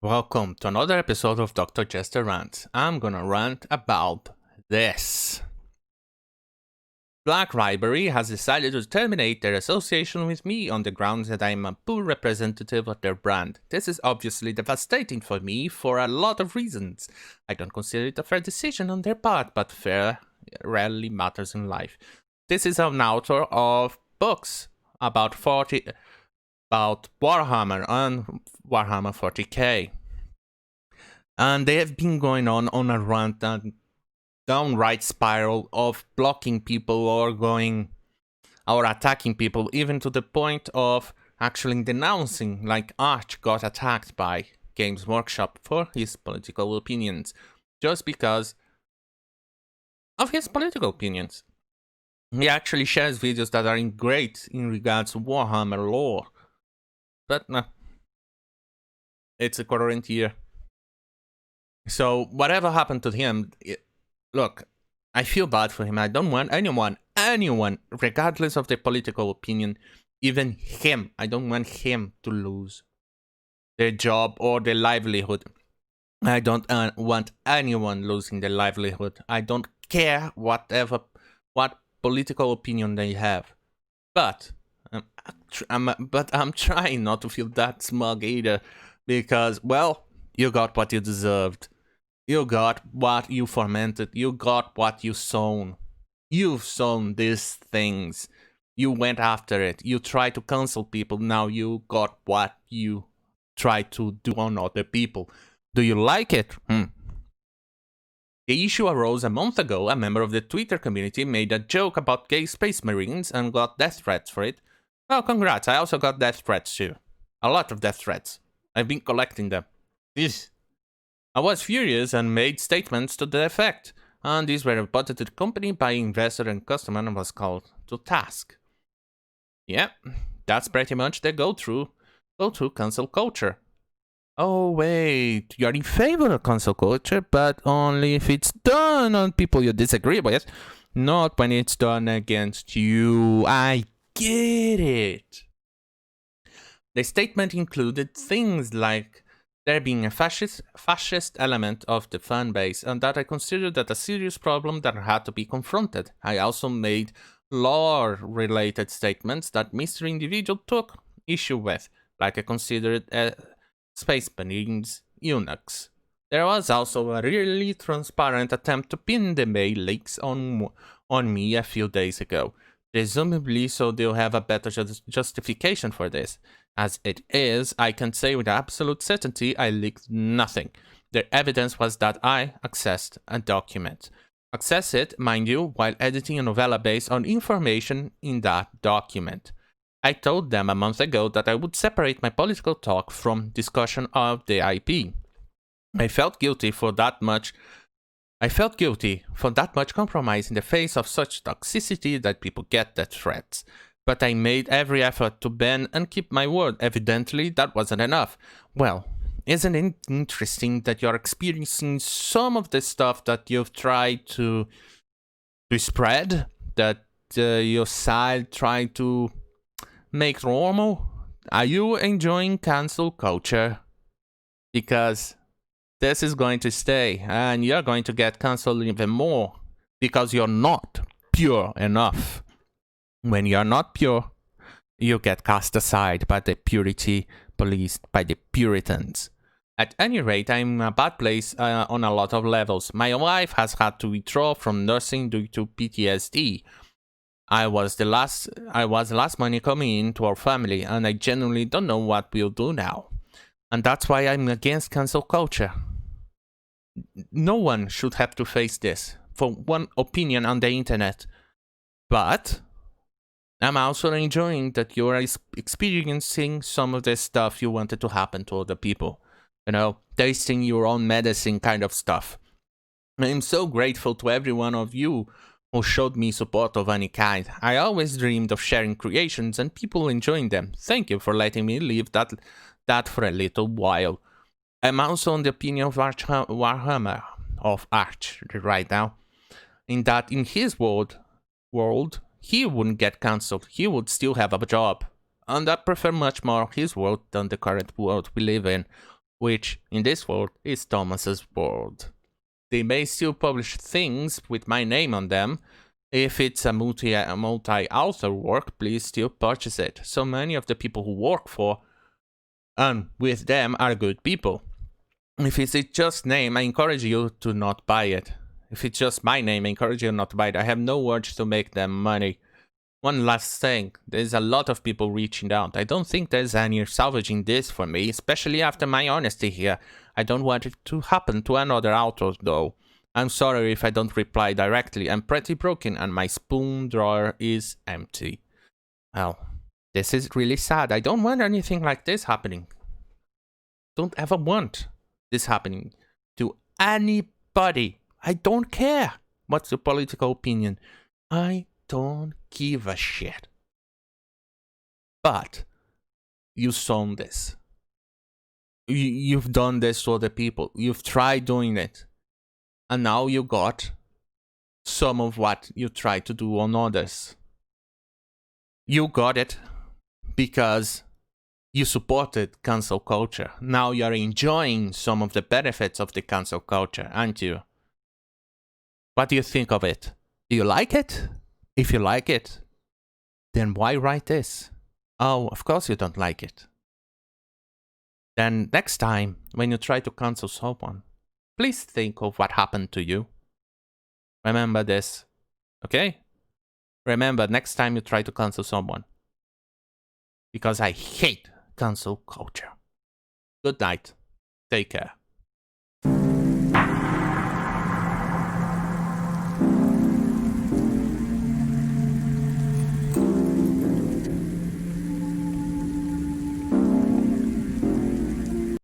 Welcome to another episode of Dr. Jester Rants. I'm gonna rant about this. Black Library has decided to terminate their association with me on the grounds that I'm a poor representative of their brand. This is obviously devastating for me for a lot of reasons. I don't consider it a fair decision on their part, but fair rarely matters in life. This is an author of books about Warhammer and Warhammer 40k. And they have been going on a rant and downright spiral of blocking people or attacking people, even to the point of actually denouncing, like Arch got attacked by Games Workshop for his political opinions, just because of his political opinions. He actually shares videos that are great in regards to Warhammer lore, but nah, it's a current year. So whatever happened to him, look, I feel bad for him. I don't want anyone, regardless of their political opinion, even him, I don't want him to lose their job or their livelihood. I don't want anyone losing their livelihood. I don't care what political opinion they have. But I'm trying not to feel that smug either, because, well, you got what you deserved. You got what you fermented. You got what you sown. You've sown these things. You went after it. You tried to cancel people. Now you got what you tried to do on other people. Do you like it? The issue arose a month ago. A member of the Twitter community made a joke about gay space marines and got death threats for it. Oh, congrats. I also got death threats too. A lot of death threats. I've been collecting them. I was furious and made statements to the effect, and these were reported to the company by investor and customer and was called to task. Yeah, that's pretty much the go-through cancel culture. Oh wait, you're in favor of cancel culture, but only if it's done on people you disagree with, not when it's done against you. I get it. The statement included things like there being a fascist element of the fan base, and that I considered that a serious problem that had to be confronted. I also made lore-related statements that Mr. Individual took issue with, like I considered space marines eunuchs. There was also a really transparent attempt to pin the mail leaks on me a few days ago, presumably so they'll have a better justification for this. As it is, I can say with absolute certainty I leaked nothing. The evidence was that I accessed a document. Access it, mind you, while editing a novella based on information in that document. I told them a month ago that I would separate my political talk from discussion of the IP. I felt guilty for that much compromise in the face of such toxicity that people get death threats. But I made every effort to bend and keep my word. Evidently, that wasn't enough. Well, isn't it interesting that you're experiencing some of the stuff that you've tried to spread, that your side tried to make normal? Are you enjoying cancel culture? Because this is going to stay, and you're going to get cancelled even more, because you're not pure enough. When you're not pure, you get cast aside by the purity police, by the Puritans. At any rate, I'm in a bad place on a lot of levels. My wife has had to withdraw from nursing due to PTSD. I was the last money coming into our family, and I genuinely don't know what we'll do now. And that's why I'm against cancel culture. No one should have to face this for one opinion on the internet. But I'm also enjoying that you're experiencing some of the stuff you wanted to happen to other people. You know, tasting your own medicine kind of stuff. I'm so grateful to every one of you who showed me support of any kind. I always dreamed of sharing creations and people enjoying them. Thank you for letting me live that for a little while. I'm also on the opinion of Warhammer, of Arch right now, in that in his world, he wouldn't get cancelled. He would still have a job. And I prefer much more his world than the current world we live in, which in this world is Thomas's world. They may still publish things with my name on them. If it's a multi-author work, please still purchase it. So many of the people who work for and with them are good people. If it's just name, I encourage you to not buy it. If it's just my name, I encourage you not to buy it. I have no urge to make them money. One last thing, there's a lot of people reaching out. I don't think there's any salvaging this for me, especially after my honesty here. I don't want it to happen to another author though. I'm sorry if I don't reply directly. I'm pretty broken and my spoon drawer is empty. Well, this is really sad. I don't want anything like this happening. Don't ever want this happening to anybody. I don't care what's your political opinion. I don't give a shit. But you've shown this. You've done this to other people. You've tried doing it. And now you got some of what you tried to do on others. You got it because you supported cancel culture. Now you're enjoying some of the benefits of the cancel culture, aren't you? What do you think of it? Do you like it? If you like it, then why write this? Oh, of course you don't like it. Then next time, when you try to cancel someone, please think of what happened to you. Remember this, okay? Remember next time you try to cancel someone. Because I hate cancel culture. Good night. Take care.